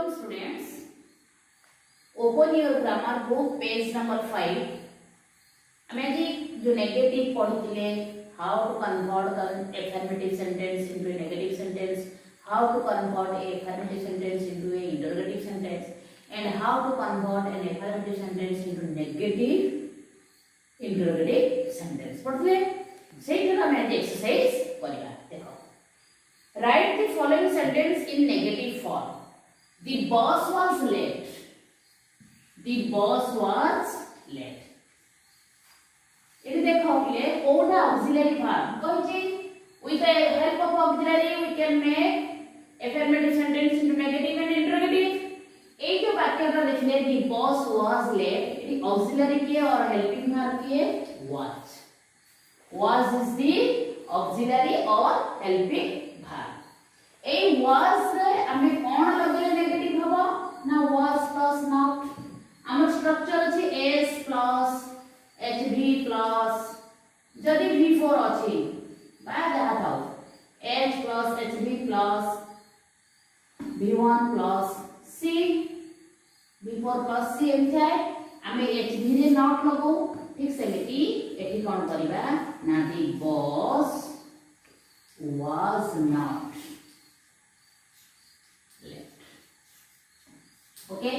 afternoon students. Open your grammar book page number 5. हमें जी जो negative पढ़ुतिले how to convert an affirmative sentence into a negative sentence, how to convert a affirmative sentence into a interrogative sentence, and how to convert an affirmative sentence into negative interrogative sentence. पढ़ुतिले सेही तरह हमें exercise करिया देखो. Write the following sentence in negative form. The boss was late. The boss was late. It देखो पिले Kota auxiliary verb कहिछि with the help of auxiliary we can make affirmative sentence into negative and interrogative. এই जो वाक्यটা देखले the boss was late ये auxiliary किए और helping verb किए was. Was is the auxiliary or helping verb. A was रे हमें कोन लगले नेगेटिव हबो ना was plus not. हमर स्ट्रक्चर अछि s plus hv plus जदि v4 अछि बा जहा थाउ h plus hv plus v1 plus c v4 plus c एम जाय हमें hv रे नॉट लगो ठीक सेमिति एठी कोन करबा ना दी boss was not left. Okay.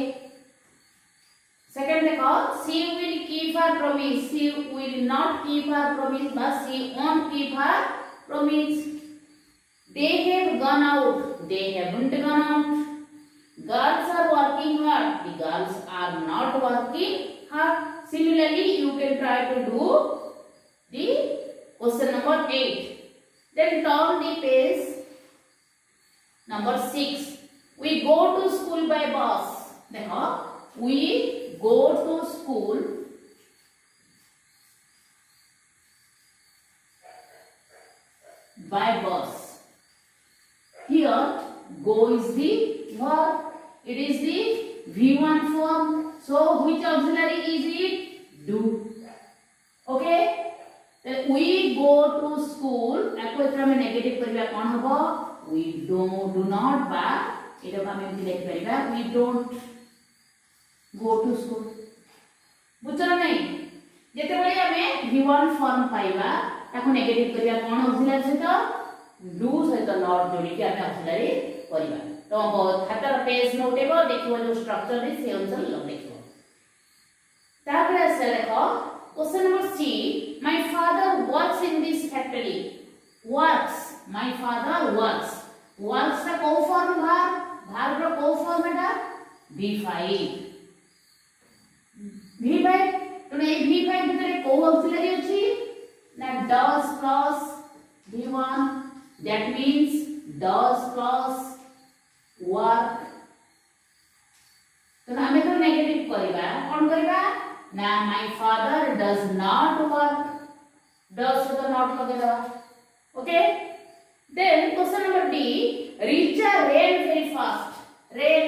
Second देखो she will keep her promise. She will not keep her promise but she won't keep her promise. They have gone out. They haven't gone out. Girls are working hard. The girls are not working hard. Similarly, you can try to do the question number 8. Then turn the page. Number 6. We go to school by bus. देखो we go to school by bus. Here go is the verb. It is the V1 form. So which auxiliary is it? Do. Okay. Then we go to school. आपको इतना में negative करिया कौन होगा? We do not बा इधर का में भी लिख करिया. We don't go to school. बुझलो नहीं जेते बळे हमें v1 फॉर्म पाइबा ताको नेगेटिव करिया कोन ऑक्सिलरी सहित डू सहित नॉट जोडी के हमें ऑक्सिलरी करिबा. तो खातार पेज नोटेबो देखिबो जो स्ट्रक्चर रे से अनुसार लग देखिबो. तापर से देखो question number see my father works in this factory. Works my father works. Works का को फॉर्म भार रो को फॉर्म एटा v5. v5 तो ए v5 ভিতরে কো অক্সিলারি আছে না does plus v1 that means does plus work. तो हमें तो नेगेटिव करबा कोन करबा ना my father does not work. does तो not लगे दवा. Okay. then question number d Richa ran very fast. ran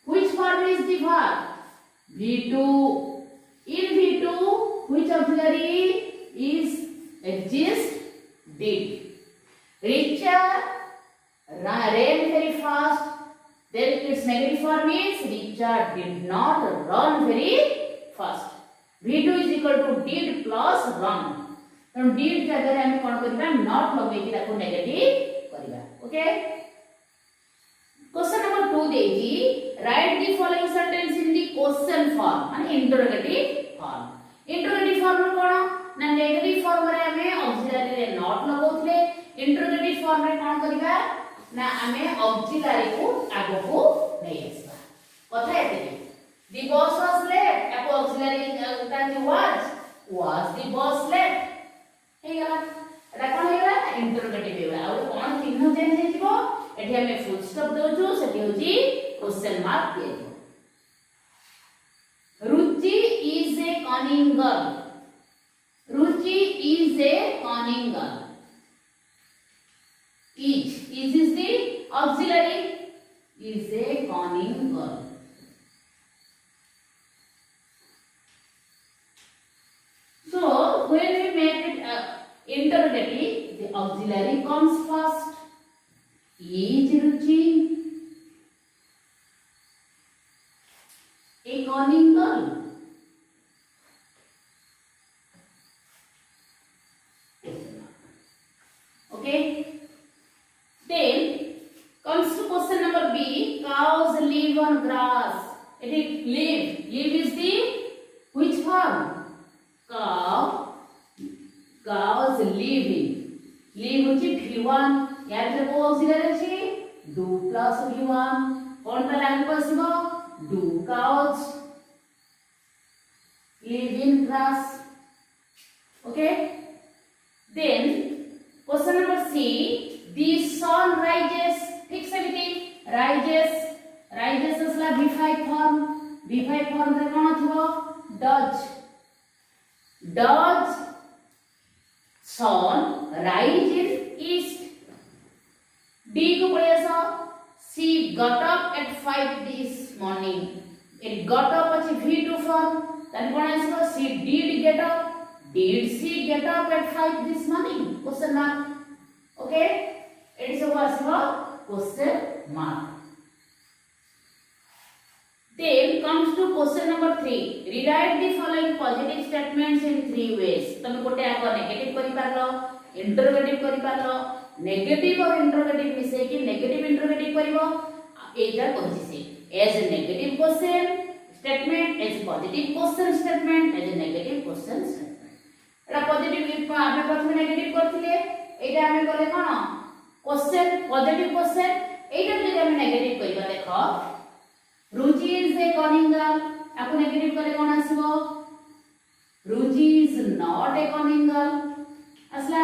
which form is the verb? V2. In V2, which auxiliary is exist? Did. Richa ran very fast. Then its negative form is Richa did not run very fast. V2 is equal to did plus run. तो did जगह हमें कौन करिबा not लगेगी ताको negative करिबा. Okay. Question number 2 देजी write the following sentence in the question form माने interrogative form. interrogative form कोन ना negative form रे हमें auxiliary रे not लगौथले. interrogative form रे कोन करिबा ना हमें auxiliary को आगो को नै आसबा. कथा एते the boss was late आपको auxiliary का जो was the boss late हे गला एटा कोन हेला interrogative हेला. और कोन चिन्ह चेंज हेजिबो एठी हमें फुल स्टॉप दोछु सेठी होजी क्वेश्चन मार्क दिए. Ruchi is a cunning girl. Ruchi is a cunning girl. is is the auxiliary is a cunning girl. So when we make it interrogative, the auxiliary comes first. Is Ruchi. A cunning girl. Okay. Then comes to question number B. Cows live on grass. It is live. Live is the which form? Cow. Cows living. Live which is V1. यार जब वो auxiliary है do plus V1. कौन का लागू बसबो? Do cows live in grass. Okay. Then question number C. The sun rises. ठीक से बेटी rises. Rises असला V5 form. V5 form रे कौन थिबो? Does. Does sun rise in east? D को पढ़े सा. She got up at 5 this morning. It got up अच्छी V2 form. Then कौन आएगा? She did get up. Did she get up at 5 this morning? Question mark. Okay. It is a question mark. Then comes to question number 3. Rewrite the following positive statements in 3 ways. तुम कोटे आको negative करी पारलो, interrogative करी पारलो, negative और interrogative मिसे कि negative interrogative करिवो एजा कहछि से as a negative question statement, as a positive question statement, as a negative question statement. Etah positive आमे प्रथम नेगेटिव करथिले एटा आमे कले कोन क्वेश्चन पॉजिटिव क्वेश्चन एटा जदि आमे नेगेटिव करिबा देखो Ruchi is a cunning girl आपको नेगेटिव कले कोन आसीबो Ruchi is not a cunning girl असला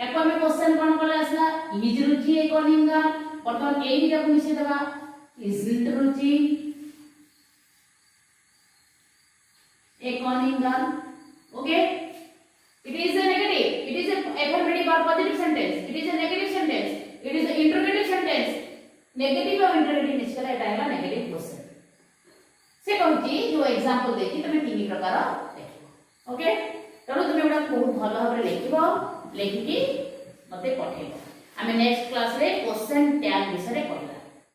एको आमे क्वेश्चन कोन कले असला is Ruchi a cunning girl बर्तमान एही जाको मिसे देबा isn't Ruchi a cunning girl okay. It is a negative. It is a affirmative or positive sentence. It is a negative sentence. It is a interrogative sentence. Negative और interrogative निष्कला एटा है negative question. से कहूची जो example देखि तमे तीन प्रकार देखिबो. Okay तरो तुमे एटा बहुत भलो भाबरे लिखिबो लेखिकी मते पठेबो. आमे नेक्स्ट क्लास रे क्वेश्चन टैग विषय रे पढिबो.